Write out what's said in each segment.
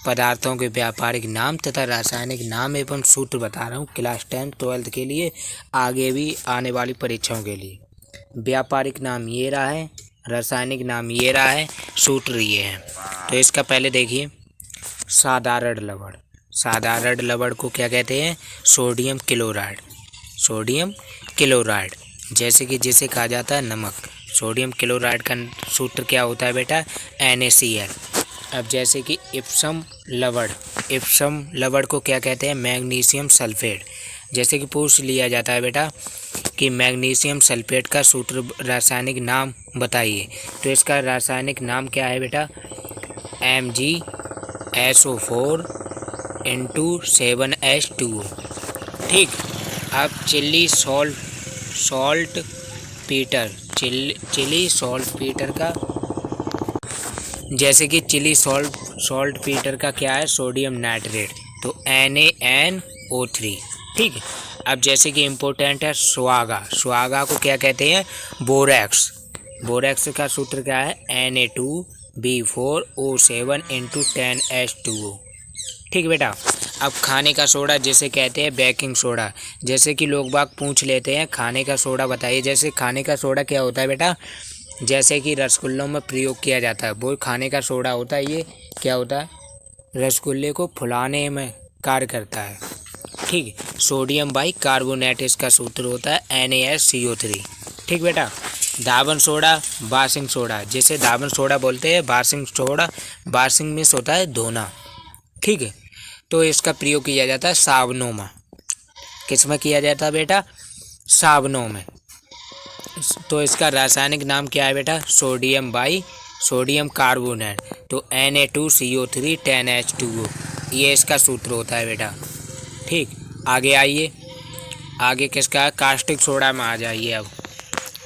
पदार्थों के व्यापारिक नाम तथा रासायनिक नाम एवं सूत्र बता रहा हूँ क्लास 10 12 के लिए, आगे भी आने वाली परीक्षाओं के लिए। व्यापारिक नाम ये रहा है, रासायनिक नाम ये रहा है, सूत्र ये है। तो इसका पहले देखिए, साधारण लवण। साधारण लवण को क्या कहते हैं? Sodium chloride. सोडियम क्लोराइड जैसे कि जिसे कहा जाता है नमक। सोडियम क्लोराइड का सूत्र क्या होता है बेटा? NaCl। अब जैसे कि इप्सम लवण। इप्सम लवण को क्या कहते हैं? Magnesium sulphate. जैसे कि पूछ लिया जाता है बेटा कि मैग्नीशियम सल्फेट का सूत्र रासायनिक नाम बताइए, तो इसका रासायनिक नाम क्या है बेटा? MgSO4 × 7H2O। ठीक। अब Chile saltpetre. Chile saltpetre का, जैसे कि चिली सॉल्ट पीटर का क्या है? सोडियम नाइट्रेट, तो NaNO3। ठीक है। अब जैसे कि इम्पोर्टेंट है सुहागा। सुहागा को क्या कहते हैं? बोरेक्स। बोरेक्स का सूत्र क्या है? Na2B4O7 × 10H2O। ठीक बेटा। अब खाने का सोडा जिसे कहते हैं बेकिंग सोडा। जैसे कि लोग बाग पूछ लेते हैं खाने का सोडा बताइए। जैसे खाने का सोडा क्या होता है बेटा? जैसे कि रसगुल्लों में प्रयोग किया जाता है वो खाने का सोडा होता है। ये क्या होता है? रसगुल्ले को फुलाने में कार्य करता है। ठीक है। सोडियम बाइकार्बोनेट इसका सूत्र होता है NaSCO3। ठीक बेटा। दाबन सोडा, वाशिंग सोडा, जिसे दाबन सोडा बोलते हैं, वाशिंग सोडा, वाशिंग मीन्स होता है धोना। ठीक है। तो इसका प्रयोग किया जाता है साबुनों में। किस में किया जाता है बेटा? साबुनों में। तो इसका रासायनिक नाम क्या है बेटा? सोडियम कार्बोनेट, तो Na2CO3 10H2O। ये इसका सूत्र होता है बेटा। ठीक। आगे आइए, आगे किसका है? कास्टिक सोडा में आ जाइए। अब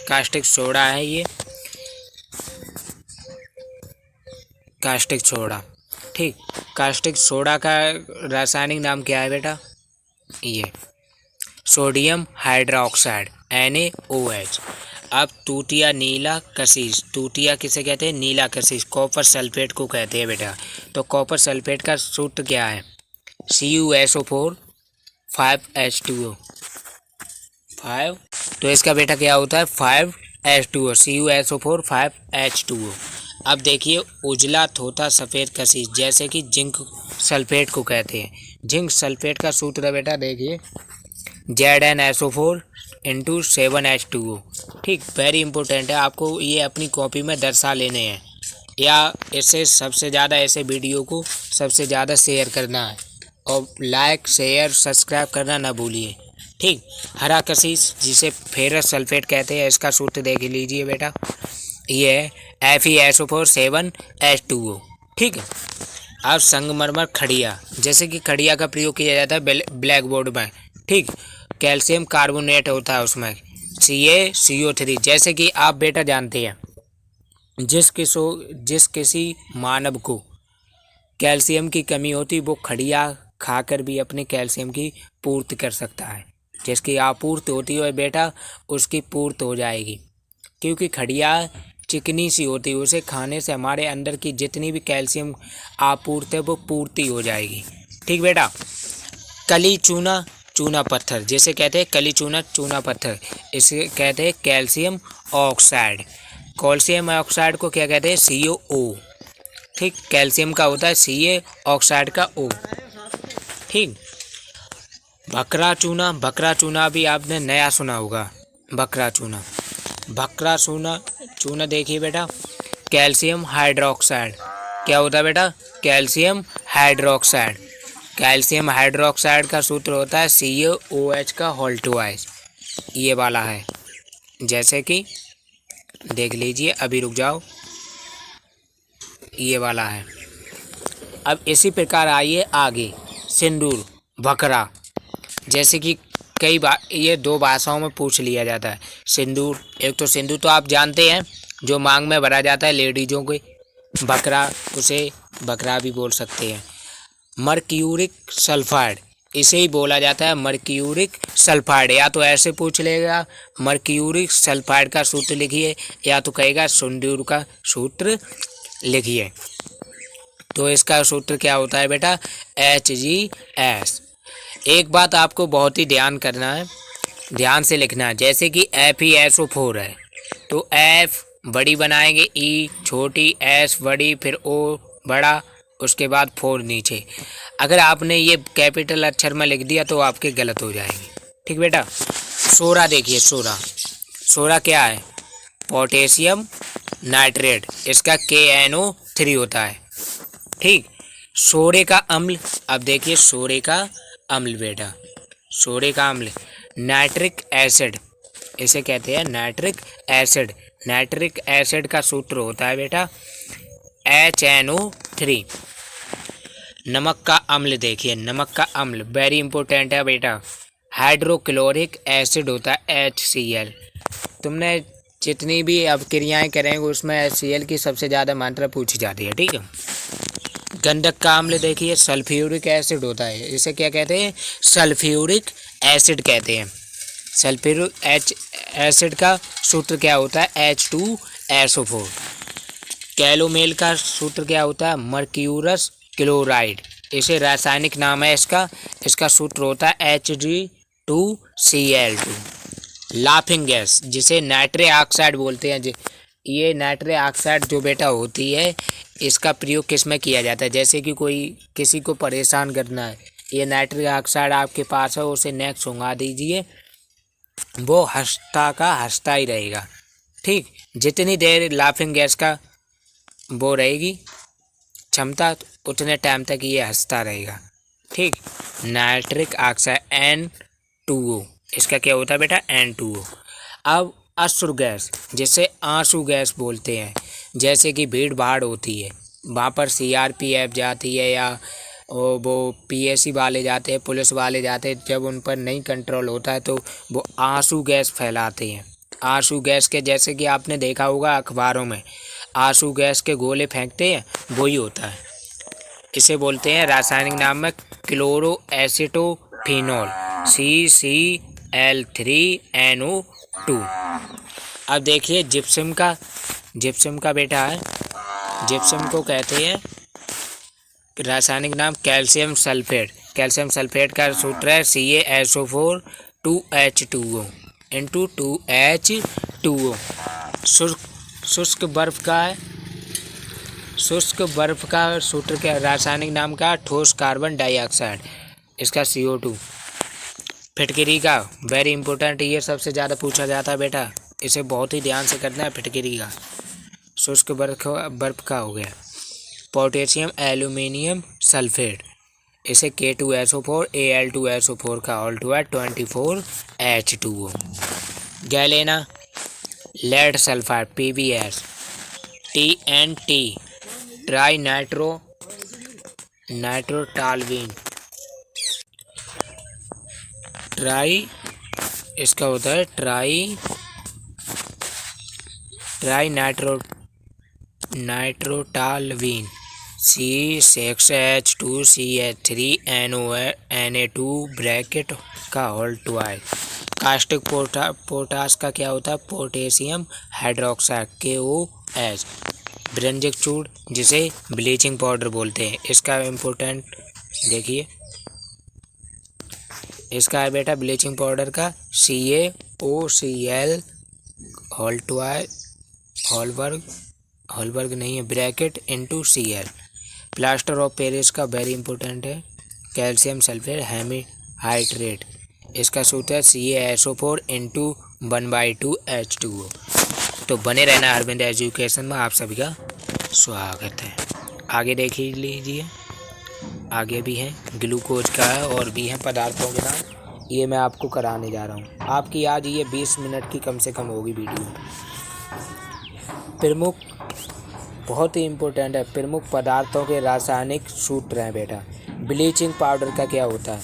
कास्टिक सोडा है ये, कास्टिक सोडा। ठीक। कास्टिक सोडा का रासायनिक नाम क्या है बेटा? ये सोडियम हाइड्रोक्साइड NaOH। अब तूतिया नीला कशिश। तूतिया किसे कहते हैं? नीला कशिश। कॉपर सल्फेट को कहते हैं बेटा। तो कॉपर सल्फेट का सूत्र क्या है? CuSO4 5H2O 5। तो इसका बेटा क्या होता है? 5H2O, CuSO4 5H2O। अब देखिए, उजला थोथा सफ़ेद कशिश, जैसे कि जिंक सल्फेट को कहते हैं। जिंक सल्फेट का सूत्र है बेटा, देखिए ZnSO4 × 7H2O। ठीक। वेरी इंपॉर्टेंट है, आपको ये अपनी कॉपी में दर्शा लेने हैं, या इससे सबसे ज़्यादा ऐसे वीडियो को सबसे ज़्यादा शेयर करना है, और लाइक शेयर सब्सक्राइब करना ना भूलिए। ठीक। हरा कशिश जिसे फेरस सल्फेट कहते हैं, इसका सूत्र देख लीजिए बेटा, ये है FeSO4 7H2O। ठीक है। अब संगमरमर खड़िया। जैसे कि खड़िया का प्रयोग किया जाता है ब्लैक बोर्ड में। ठीक। कैल्शियम कार्बोनेट होता है उसमें, CaCO3। जैसे कि आप बेटा जानते हैं, जिस किसी मानव को कैल्शियम की कमी होती, वो खड़िया खाकर भी अपने कैल्शियम की पूर्ति कर सकता है। जिसकी आपूर्ति होती है बेटा, उसकी पूर्ति हो जाएगी, क्योंकि खड़िया चिकनी सी होती है। उसे खाने से हमारे अंदर की जितनी भी कैल्शियम आपूर्ति है वो पूर्ति हो जाएगी। ठीक बेटा। कली चूना चूना पत्थर, जिसे कहते हैं कली चूना पत्थर, इसे कहते हैं कैल्शियम ऑक्साइड। कैल्शियम ऑक्साइड को क्या कहते हैं? CaO। ठीक। कैल्शियम का होता है Ca, ऑक्साइड का O। ठीक। भकरा चूना भी आपने नया सुना होगा। भकरा चूना देखिए बेटा, कैल्शियम हाइड्रोक्साइड। क्या होता है बेटा? Calcium hydroxide. कैल्शियम हाइड्रोक्साइड का सूत्र होता है CaOH का होल ट्वाइस। ये वाला है, जैसे कि देख लीजिए, अभी रुक जाओ, ये वाला है। अब इसी प्रकार आइए आगे, सिंदूर भकरा। जैसे कि कई बार ये दो भाषाओं में पूछ लिया जाता है। सिंदूर, एक तो सिंदूर तो आप जानते हैं जो मांग में भरा जाता है लेडीजों के। बकरा, उसे बकरा भी बोल सकते हैं। मर्क्यूरिक सल्फाइड, इसे ही बोला जाता है मर्क्यूरिक सल्फाइड। या तो ऐसे पूछ लेगा मर्क्यूरिक सल्फाइड का सूत्र लिखिए, या तो कहेगा सिंदूर का सूत्र लिखिए। तो इसका सूत्र क्या होता है बेटा, HgS। एक बात आपको बहुत ही ध्यान करना है, ध्यान से लिखना है। जैसे कि FeSO4 है तो F बड़ी बनाएंगे, E छोटी, S बड़ी, फिर O बड़ा, उसके बाद 4 नीचे। अगर आपने ये कैपिटल अक्षर में लिख दिया तो आपके गलत हो जाएंगे। ठीक बेटा। सोडा देखिए, सोडा क्या है, पोटेशियम नाइट्रेट, इसका KNO3 होता है। ठीक। सोडे का अम्ल, अब देखिए सोडे का अम्ल बेटा, सोडे का अम्ल नाइट्रिक एसिड, इसे कहते हैं नाइट्रिक एसिड। नाइट्रिक एसिड का सूत्र होता है बेटा HNO3। नमक का अम्ल देखिए, नमक का अम्ल वेरी इंपॉर्टेंट है बेटा, हाइड्रोक्लोरिक एसिड होता है HCl। तुमने जितनी भी अपक्रियाएं करेंगे उसमें HCl की सबसे ज़्यादा मात्रा पूछी जाती है। ठीक है। गंधक का अम्ल देखिए, सल्फ्यूरिक एसिड होता है, इसे क्या कहते हैं, सल्फ्यूरिक एसिड कहते हैं। सल्फ्यूरिक एसिड का सूत्र क्या होता है, H2SO4। कैलोमेल का सूत्र क्या होता है, मर्क्यूरस क्लोराइड, इसे रासायनिक नाम है इसका सूत्र होता है Hg2Cl2। लाफिंग गैस, जिसे नाइट्रस ऑक्साइड बोलते हैं, ये नाइट्रस ऑक्साइड जो बेटा होती है, इसका प्रयोग किस में किया जाता है, जैसे कि किसी को परेशान करना है, ये नाइट्रस ऑक्साइड आपके पास है, उसे नेक सूंघा दीजिए, वो हंसता का हंसता ही रहेगा। ठीक। जितनी देर लाफिंग गैस का वो रहेगी क्षमता, उतने टाइम तक ये हंसता रहेगा। ठीक। नाइट्रिक ऑक्साइड N2O, इसका क्या होता है बेटा, N2O। अब अश्रु गैस, जिसे आंसू गैस बोलते हैं, जैसे कि भीड़ भाड़ होती है, वहाँ पर CRPF जाती है या वो PSC वाले जाते हैं, पुलिस वाले जाते हैं, जब उन पर नहीं कंट्रोल होता है तो वो आंसू गैस फैलाते हैं। आंसू गैस के, जैसे कि आपने देखा होगा अखबारों में आंसू गैस के गोले फेंकते हैं, वही होता है। इसे बोलते हैं रासायनिक नाम में क्लोरोएसिटोफिनोल, CCl3NO2। अब देखिए जिप्सम का बेटा है, जिप्सम को कहते हैं रासायनिक नाम कैल्शियम सल्फेट। कैल्शियम सल्फेट का सूत्र है CaSO4 2H2O इंटू 2H2O। शुष्क बर्फ का सूत्र क्या, रासायनिक नाम का ठोस कार्बन डाइऑक्साइड, इसका CO2। फिटकरी का वेरी इंपॉर्टेंट, ये सबसे ज़्यादा पूछा जाता है बेटा, इसे बहुत ही ध्यान से करना है। फिटकरी का शुष्क बर्फ का हो गया पोटेशियम एल्यूमिनियम सल्फेट, इसे K2SO4 Al2SO4 का ऑल टू है 24H2O। Galena lead sulphide PbS, TNT trinitrotoluene, इसका होता है ट्राई नाइट्रोटालवीन, C6H2CH3NO2 ब्रैकेट का होल टू आई। कास्टिक पोटास का क्या होता है, पोटेशियम हाइड्रोक्साइड KOH। ब्रंजक चूड़, जिसे ब्लीचिंग पाउडर बोलते हैं, इसका इम्पोर्टेंट देखिए, इसका है बेटा ब्लीचिंग पाउडर का CaOCl होल टू आई, होलबर्ग नहीं है, bracket into Cl। Plaster of Paris का वेरी इंपॉर्टेंट है कैल्शियम सल्फेट हेमीहाइड्रेट, इसका सूत्र है CaSO4 इंटू 1/2H2O। तो बने रहना अरविंद एजुकेशन में, आप सभी का स्वागत है। आगे देख लीजिए, आगे भी है ग्लूकोज का है और भी है पदार्थों के नाम, ये मैं आपको कराने जा रहा हूँ। आपकी आज ये 20 मिनट की कम से कम होगी वीडियो। प्रमुख, बहुत ही इम्पोर्टेंट है, प्रमुख पदार्थों के रासायनिक सूत्र हैं बेटा। ब्लीचिंग पाउडर का क्या होता है,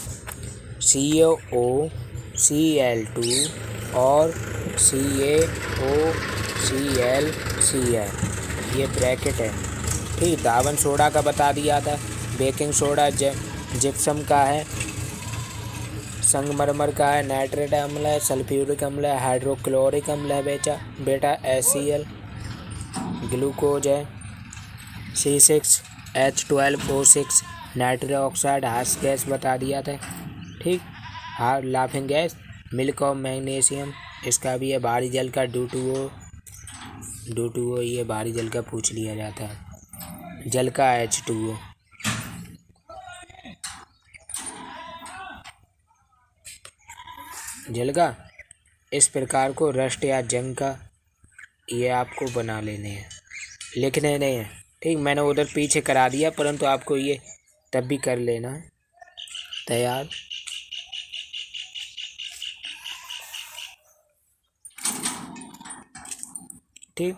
CaOCl2 और CaOClCl, ये ब्रैकेट है। ठीक। दावन सोडा का बता दिया था, बेकिंग सोडा जिप्सम का है, संगमरमर का है, नाइट्रेट अम्ल है, सल्फ्यूरिक अम्ल है, हाइड्रोक्लोरिक अम्ल है बेटा HCl, ग्लूकोज है, C6 H12O6 nitrous oxide harsh gas बता दिया था। ठीक, हाँ लाफिंग गैस मिल्क और मैग्नीशियम, इसका भी है भारी जल का डू टू ओ ये भारी जल का पूछ लिया जाता है। जल का H2O। जल का इस प्रकार को रस्ट या जंग का ये आपको बना लेने हैं, लिखने नहीं है। ठीक, मैंने उधर पीछे करा दिया परंतु आपको ये तब भी कर लेना है। तैयार। ठीक।